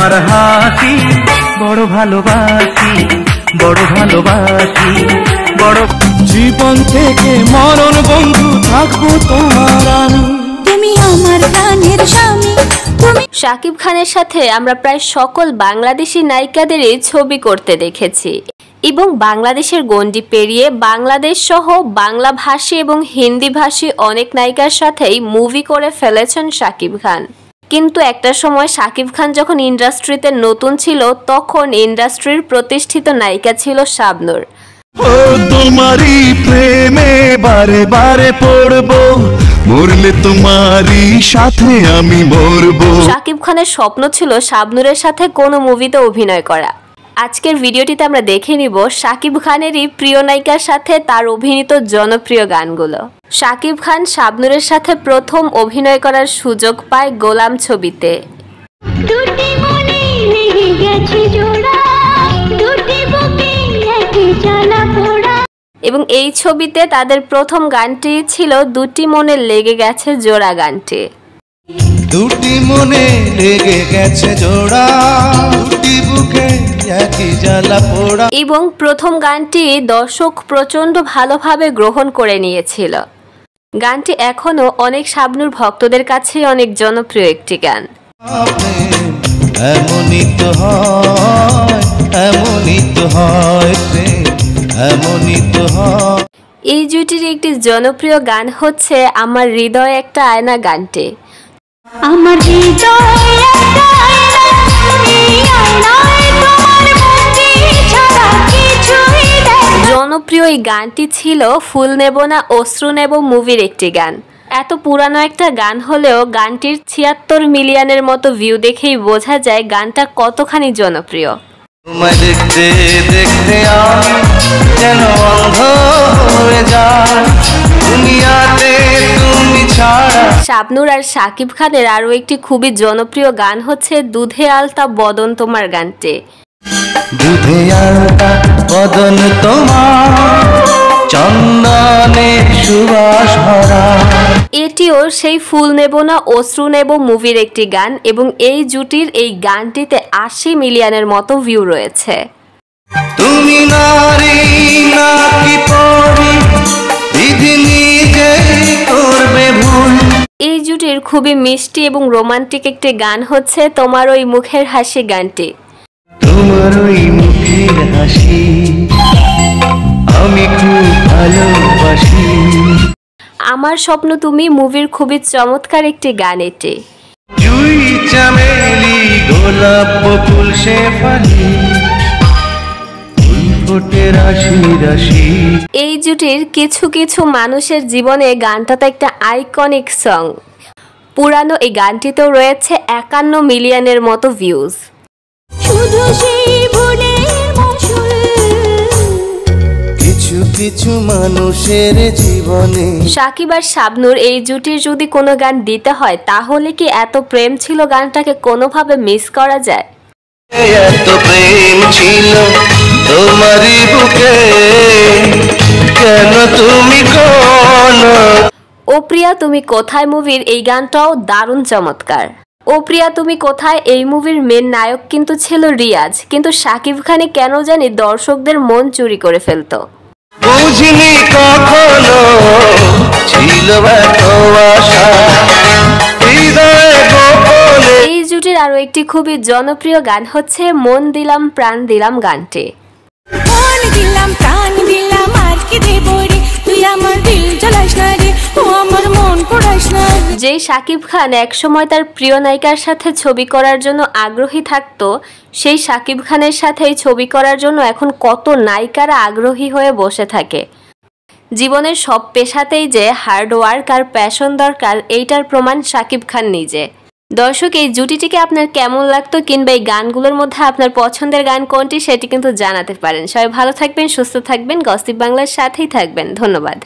তোমার হাসি বড় ভালোবাসি, বড় ভালোবাসি, বড়। জীবন থেকে মরণ বন্ধু থাকবো তোমার আমি, তুমি আমার প্রাণের স্বামী। শাকিব খানের সাথে আমরা প্রায় সকল বাংলাদেশি নায়িকাদেরই ছবি করতে দেখেছি এবং বাংলাদেশের গণ্ডি পেরিয়ে বাংলাদেশ সহ বাংলা ভাষী এবং হিন্দি ভাষী অনেক নায়িকার সাথেই মুভি করে ফেলেছেন শাকিব খান। কিন্তু একটা সময় শাকিব খান যখন ইন্ডাস্ট্রিতে নতুন ছিল তখন ইন্ডাস্ট্রির প্রতিষ্ঠিত নায়িকা ছিল শাবনূর। ও তোমারই প্রেমে বারে বারে পড়বো, মরলে তোমারই সাথে আমি মরবো। শাকিব খানের স্বপ্ন ছিল শাবনূরের সাথে কোনো মুভিতে অভিনয় করা। আজকের ভিডিওটিতে আমরা দেখে নিব শাকিব খানেরই প্রিয় নায়িকার সাথে তার অভিনীত জনপ্রিয় গানগুলো। শাকিব খান শাবনূরের সাথে প্রথম অভিনয় করার সুযোগ পায় গোলাম ছবিতে। এবং এই ছবিতে তাদের প্রথম গানটি ছিল দুটি মনে লেগে গেছে জোড়া গানটি। দুটি মনে লেগে গেছে জোড়া, দুটি বুকে একই জ্বালা পোড়া। এবং প্রথম গানটি দর্শক প্রচন্ড ভালোভাবে গ্রহণ করে নিয়েছিল। গানটি এখনো অনেক শাবনূর ভক্তদের কাছে অনেক জনপ্রিয় একটি গান। এমনই তো হয়, এমনই তো হয়, এমনই তো হয়। এই জুটির একটি জনপ্রিয় গান হচ্ছে আমার হৃদয় একটা আয়না গানটি। আমার হৃদয় একটা আয়না, এই আয়নায় তোমার মুক্তি ছাড়া কিছুই দেখি। জনপ্রিয় এই গানটি ছিল ফুল নেব না অশ্রু নেব মুভির একটি গান। এত পুরানো একটা গান হলেও গানটির 76 মিলিয়নের মতো ভিউ দেখেই বোঝা যায় গানটা কতখানি জনপ্রিয়। তোমায় দেখতে দেখতে আমি যেন অন্ধ হয়ে যাই, দুনিয়াতে তুমি ছাড়া। শাবনূর আর শাকিব খানের আরও একটি খুবই জনপ্রিয় গান হচ্ছে দুধে আলতা বদন তোমার গানটি। দুধে আলতা বদন তোমার, চন্দনে সুবাস ভরা। এটিও সেই ফুল নেব না অশ্রু নেব মুভির একটি গান এবং এই জুটির এই গানটিতে 80 মিলিয়নের মতো ভিউ রয়েছে। তুমি নারী নাকি পরি, বিধি নিজেই করবে ভুল। এই জুটির খুবই মিষ্টি এবং রোমান্টিক একটি গান হচ্ছে তোমার ওই মুখের হাসি গানটি। তোমার ওই মুখের হাসি আমি খুব ভালোবাসি। আমার স্বপ্ন তুমি মুভির খুবই চমৎকার একটি গান এটি। জুই চামেলি গোলাপ বকুল শেফালি, ফুল ফোটে রাশি রাশি। এই জুটির কিছু কিছু মানুষের জীবনে গানটা তো একটা আইকনিক সং। পুরানো এই গানটিতেও রয়েছে 51 মিলিয়নের মতো ভিউজ। শুধু সেই ভুলের মাসুল, কিছু কিছু মানুষের জীবনে। শাকিব আর শাবনূর এই জুটির যদি কোনো গান দিতে হয় তাহলে কি এত প্রেম ছিল গানটাকে কোনোভাবে মিস করা যায়? এত প্রেম ছিল তোমারই বুকে, কেন তুমি কোন। ও প্রিয়া তুমি কোথায় মুভির এই গানটাও দারুণ চমৎকার। ও প্রিয়া তুমি কোথায় এই মুভির মেন নায়ক কিন্তু ছিল রিয়াজ, কিন্তু শাকিব খানে কেন জানি দর্শকদের মন চুরি করে ফেলতো। বুঝিনি কখনো ছিল এত আশা, হৃদয়ে গোপনে। এই জুটির আরো একটি খুবই জনপ্রিয় গান হচ্ছে মন দিলাম প্রাণ দিলাম গানটি। মন দিলাম প্রাণ দিলাম আর কি দেব রে, তুই আমার দিল জ্বালাস না রে, ও আমার মন পোড়াস না। যে শাকিব খান একসময় তার প্রিয় নায়িকার সাথে ছবি করার জন্য আগ্রহী থাকতো, সেই শাকিব খানের সাথেই ছবি করার জন্য এখন কত নায়িকারা আগ্রহী হয়ে বসে থাকে। জীবনের সব পেশাতেই যে হার্ড ওয়ার্ক আর প্যাশন দরকার এইটার প্রমাণ শাকিব খান নিজে। দর্শক এই জুটিটিকে আপনার কেমন লাগতো কিংবা এই গানগুলোর মধ্যে আপনার পছন্দের গান কোনটি সেটি কিন্তু জানাতে পারেন। সবাই ভালো থাকবেন, সুস্থ থাকবেন, গসিপ বাংলার সাথেই থাকবেন। ধন্যবাদ।